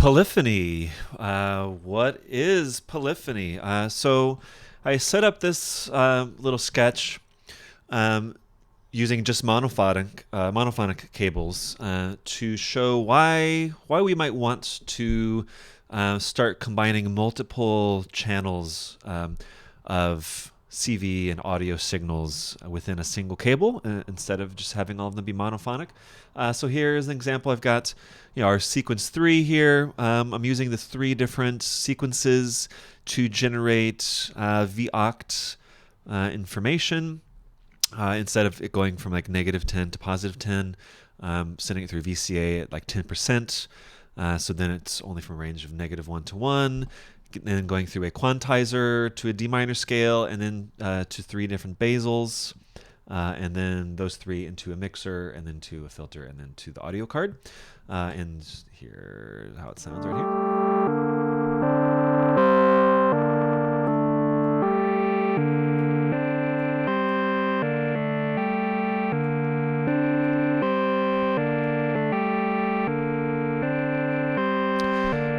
Polyphony. What is polyphony? So I set up this little sketch um, using just monophonic cables to show why we might want to start combining multiple channels of CV and audio signals within a single cable instead of just having all of them be monophonic. So here's an example. I've got our sequence 3 here. I'm using the 3 different sequences to generate VOCT information. Instead of it going from like -10 to +10, sending it through VCA at like 10%. So then it's only from a range of -1 to 1, and then going through a quantizer to a D minor scale, and then to 3 different basals, and then those 3 into a mixer, and then to a filter, and then to the audio card. And here's how it sounds right here.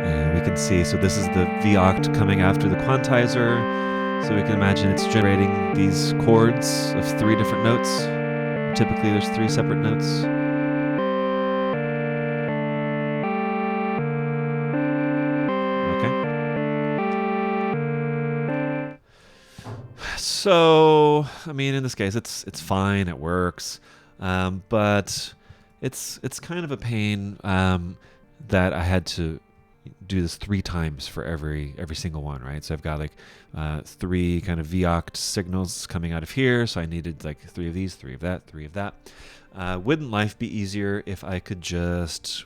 And we can see, so this is the VOCT coming after the quantizer. So we can imagine it's generating these chords of 3 different notes. Typically there's 3 separate notes. Okay. So, I mean, in this case, it's fine, it works, but it's kind of a pain that I had to do this 3 times for every single one, right? So I've got like 3 kind of VOCT signals coming out of here, so I needed like 3 of these, 3 of that, 3 of that. Wouldn't life be easier if I could just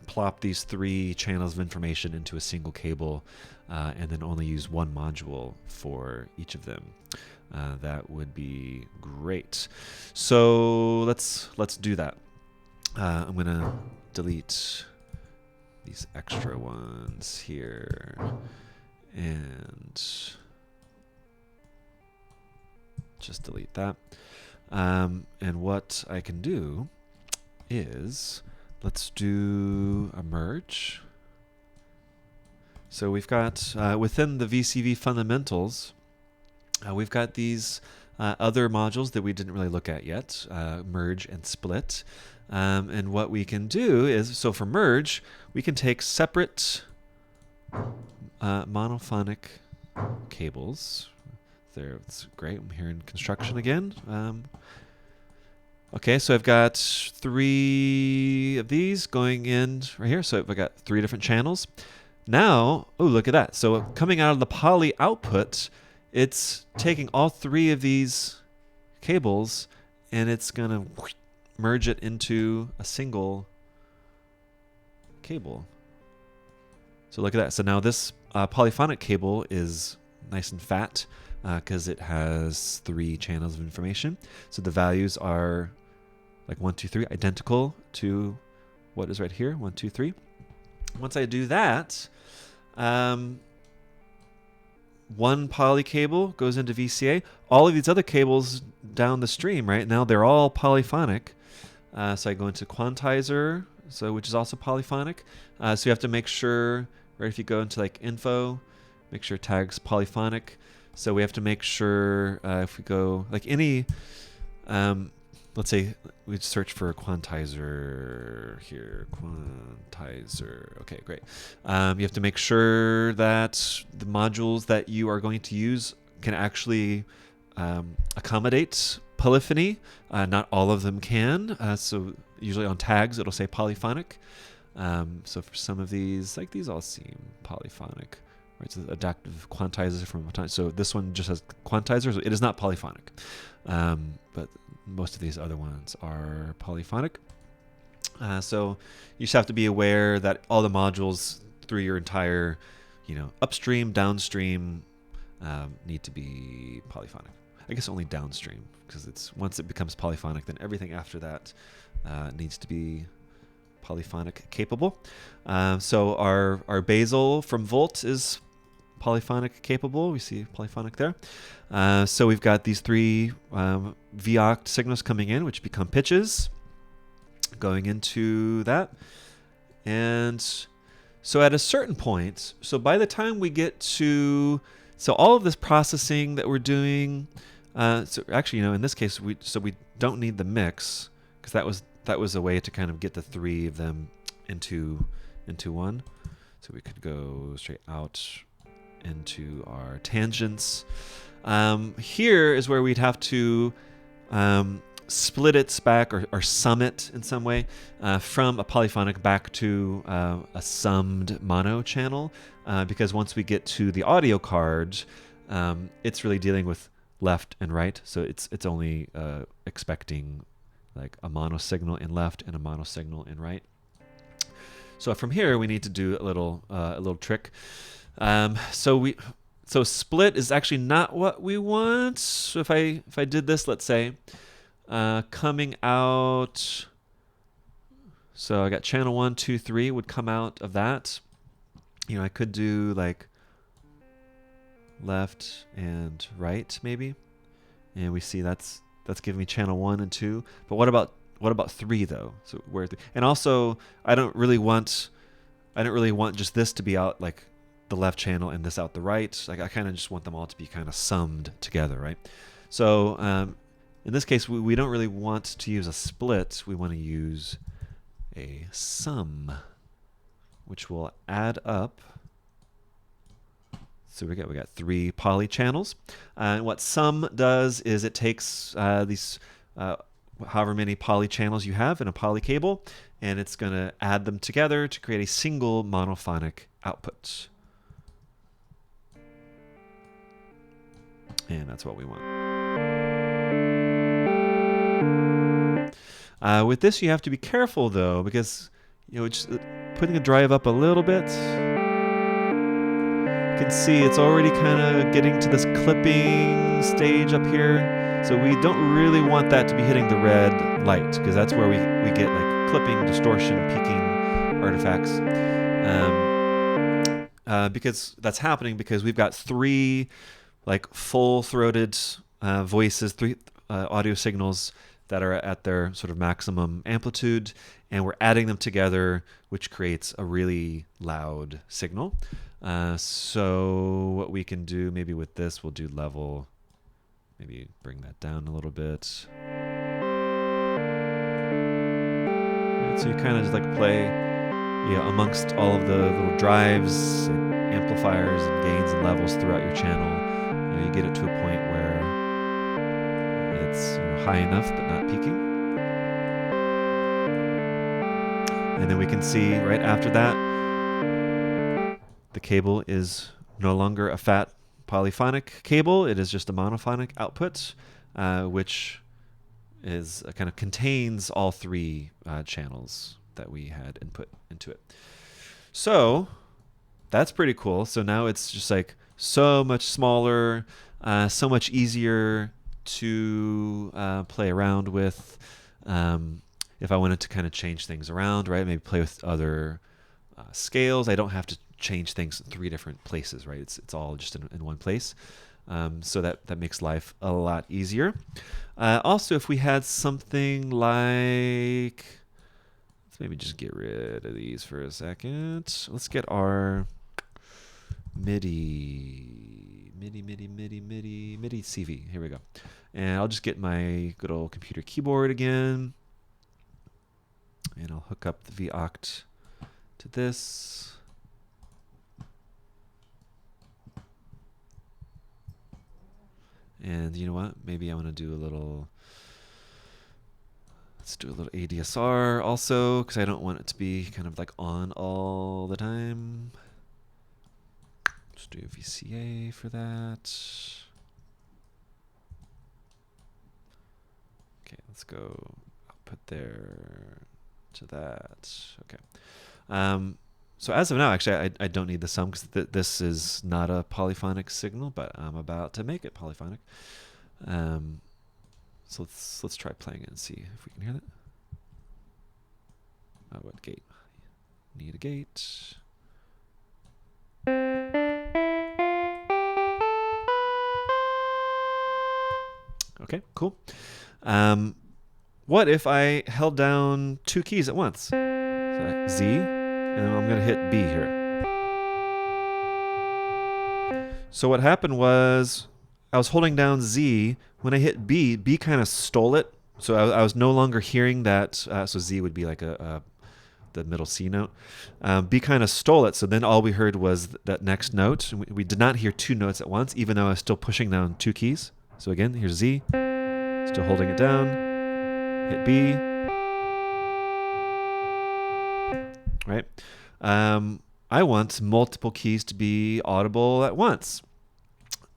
plop these 3 channels of information into a single cable and then only use one module for each of them? That would be great. So let's do that. I'm gonna delete these extra ones here and just delete that. And what I can do is let's do a merge. So we've got within the VCV fundamentals, we've got these other modules that we didn't really look at yet, merge and split. And what we can do is, so for merge, we can take separate monophonic cables. There, it's great. I'm here in construction again. Okay, so I've got 3 of these going in right here. So I've got 3 different channels. Now, oh, look at that. So coming out of the poly output, it's taking all 3 of these cables and it's going to merge it into a single cable. So look at that. So now this polyphonic cable is nice and fat because it has 3 channels of information. So the values are like 1, 2, 3, identical to what is right here, 1, 2, 3. Once I do that, one poly cable goes into VCA. All of these other cables down the stream right now, they're all polyphonic. So I go into quantizer, which is also polyphonic. So you have to make sure, right, if you go into like info, make sure tags polyphonic. So we have to make sure if we go like any, let's say we search for a quantizer here, quantizer. Okay, great. You have to make sure that the modules that you are going to use can actually accommodate polyphony. Not all of them can. So usually on tags, it'll say polyphonic. So for some of these, like these all seem polyphonic. Right, so adaptive quantizer from time. So this one just has quantizers. It is not polyphonic, but most of these other ones are polyphonic. So you just have to be aware that all the modules through your entire, upstream, downstream, need to be polyphonic. I guess only downstream, because it's once it becomes polyphonic, then everything after that needs to be polyphonic capable. So our basal from volt is polyphonic capable. We see polyphonic there. So we've got these 3 VOCT signals coming in, which become pitches, going into that. And So at a certain point, so by the time we get to, so all of this processing that we're doing, so actually, in this case, we don't need the mix, because that was a way to kind of get the three of them into one. So we could go straight out into our tangents. Here is where we'd have to split it back or sum it in some way from a polyphonic back to a summed mono channel, because once we get to the audio card, it's really dealing with left and right, so it's only expecting like a mono signal in left and a mono signal in right. So from here we need to do a little trick. So split is actually not what we want. So if I did this, let's say, coming out, so I got channel 1, 2, 3 would come out of that. I could do like left and right maybe, and we see that's giving me channel 1 and 2. But what about 3 though? So where and also I don't really want just this to be out like the left channel and this out the right. Like I kind of just want them all to be kind of summed together, right? So in this case, we don't really want to use a split. We want to use a sum, which will add up. So we got 3 poly channels. And what sum does is it takes these however many poly channels you have in a poly cable, and it's going to add them together to create a single monophonic output. And that's what we want. With this, you have to be careful though, because just putting the drive up a little bit, you can see it's already kind of getting to this clipping stage up here. So we don't really want that to be hitting the red light, because that's where we get like clipping, distortion, peaking artifacts. Because that's happening because we've got 3 like full-throated voices, 3 audio signals that are at their sort of maximum amplitude, and we're adding them together, which creates a really loud signal. So what we can do maybe with this, we'll do level, maybe bring that down a little bit. Right, so you kind of just like play amongst all of the little drives and amplifiers and gains and levels throughout your channel. You get it to a point where it's high enough but not peaking. And then we can see right after that, the cable is no longer a fat polyphonic cable. It is just a monophonic output, which is kind of contains all 3 channels that we had input into it. So that's pretty cool. So now it's just like so much smaller, so much easier to play around with. If I wanted to kind of change things around, right? Maybe play with other scales. I don't have to change things in 3 different places, right? It's all just in one place. So that makes life a lot easier. Also, if we had something like, let's maybe just get rid of these for a second. Let's get our MIDI CV. Here we go. And I'll just get my good old computer keyboard again. And I'll hook up the VOCT to this. And you know what? Maybe I want to do a little, let's do a little ADSR also, because I don't want it to be kind of like on all the time. Let's do VCA for that. Okay, let's go output there to that. Okay. So as of now, actually, I don't need the sum because this is not a polyphonic signal, but I'm about to make it polyphonic. So let's try playing it and see if we can hear that. Oh, what gate? Need a gate. Okay, cool. What if I held down 2 keys at once? So Z and I'm going to hit B here. So what happened was I was holding down Z. When I hit B, B kind of stole it. So I was no longer hearing that. So Z would be like the middle C note. B kind of stole it. So then all we heard was that next note. We did not hear two notes at once, even though I was still pushing down two keys. So again, here's Z. Still holding it down. Hit B. Right? I want multiple keys to be audible at once.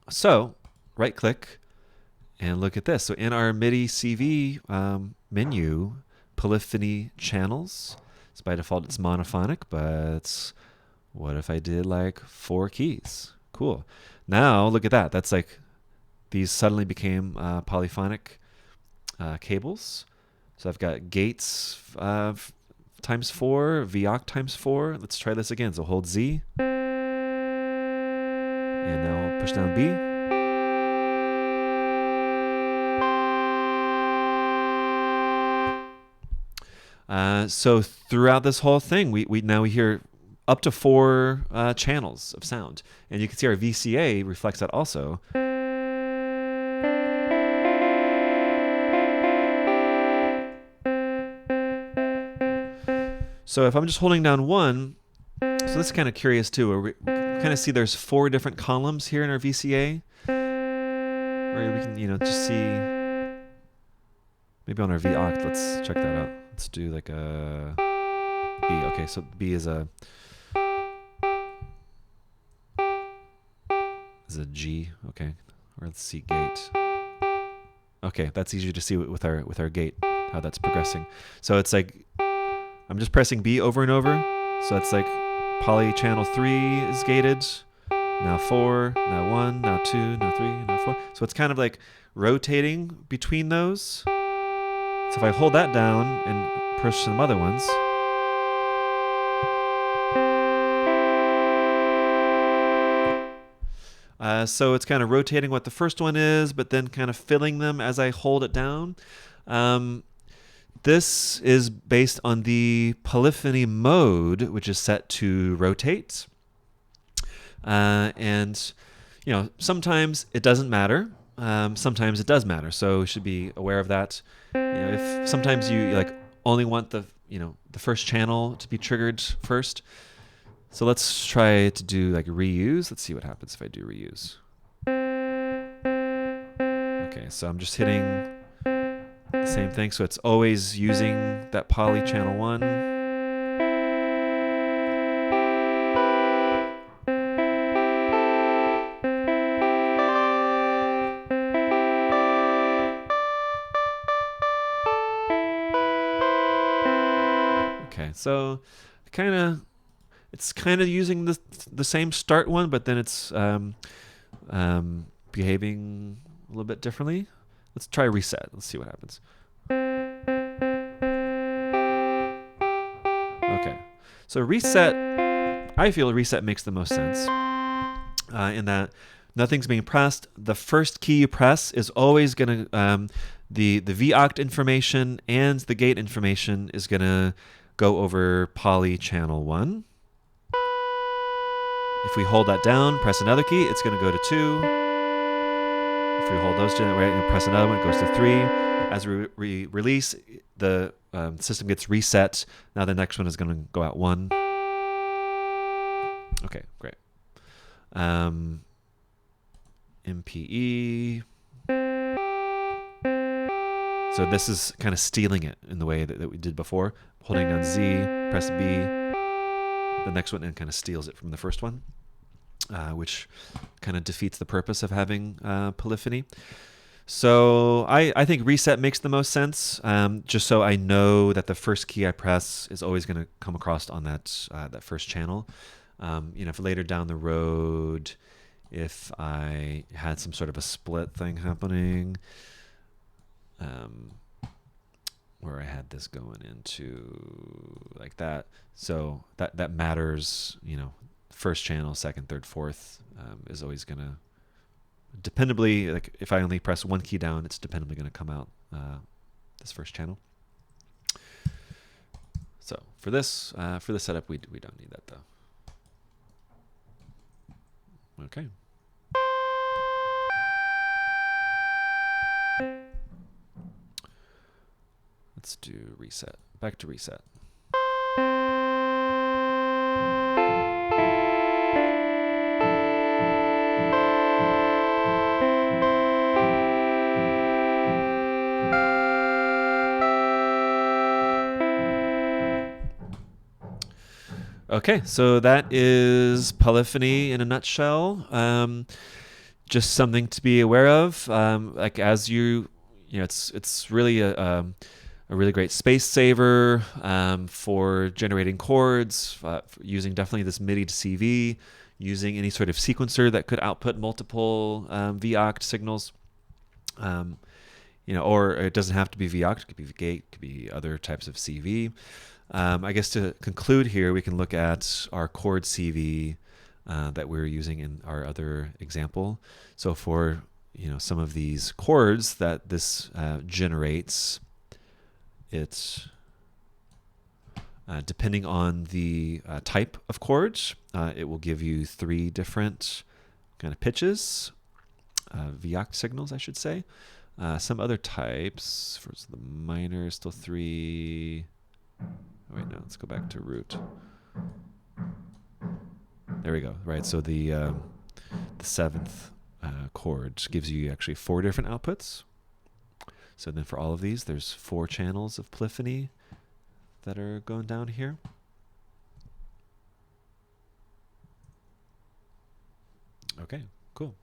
So right click and look at this. So in our MIDI CV menu, Polyphony channels. So by default it's monophonic, but what if I did like 4 keys? Cool. Now look at that. That's like these suddenly became polyphonic cables. So I've got gates times 4, VOC times 4. Let's try this again. So hold Z. And now I'll push down B. So throughout this whole thing, we now we hear up to 4 channels of sound. And you can see our VCA reflects that also. So if I'm just holding down 1, so this is kind of curious too. Where we kind of see there's 4 different columns here in our VCA. Or we can, just see, maybe on our VOCT, let's check that out. Let's do like a B. Okay, so B is a G. Okay, or let's see gate. Okay, that's easier to see with our gate, how that's progressing. So it's like I'm just pressing B over and over. So it's like poly channel 3 is gated. Now 4, now 1, now 2, now 3, now 4. So it's kind of like rotating between those. So if I hold that down and push some other ones. So it's kind of rotating what the first one is, but then kind of filling them as I hold it down. This is based on the polyphony mode, which is set to rotate. And sometimes it doesn't matter. Sometimes it does matter. So you should be aware of that. If sometimes you only want the first channel to be triggered first. So let's try to do reuse. Let's see what happens if I do reuse. Okay, so I'm just hitting the same thing. So it's always using that poly channel 1. Okay, so it's kind of using the same start one, but then it's behaving a little bit differently. Let's try reset. Let's see what happens. Okay, so reset, I feel reset makes the most sense in that nothing's being pressed. The first key you press is always going to, the VOCT information and the gate information is going to go over poly channel 1. If we hold that down, press another key, it's going to go to 2. If we hold those two, right, and press another one, it goes to 3. As we release, the system gets reset. Now the next one is going to go out 1. Okay, great. MPE. So this is kind of stealing it in the way that we did before. Holding down Z, press B, the next one, and kind of steals it from the first one, which kind of defeats the purpose of having polyphony. So I think reset makes the most sense, just so I know that the first key I press is always going to come across on that first channel. If later down the road, if I had some sort of a split thing happening, where I had this going into like that, so that matters. First channel, second, third, fourth is always going to dependably, if I only press one key down, it's dependably going to come out this first channel. So for this setup, we don't need that though. Okay. Let's do reset. Back to reset. Okay, so that is Polyphony in a nutshell. Just something to be aware of. Like as it's really a really great space saver for generating chords, using definitely this MIDI to CV, using any sort of sequencer that could output multiple VOCT signals. Or it doesn't have to be VOCT, it could be gate, it could be other types of CV. I guess to conclude here, we can look at our chord CV that we're using in our other example. So for some of these chords that this generates, it's depending on the type of chords, it will give you 3 different kind of pitches, VOCT signals, I should say. Some other types, for the minor, still 3. Oh, wait, no, let's go back to root. There we go. Right, so the 7th chord gives you actually 4 different outputs. So then for all of these, there's 4 channels of polyphony that are going down here. Okay, cool.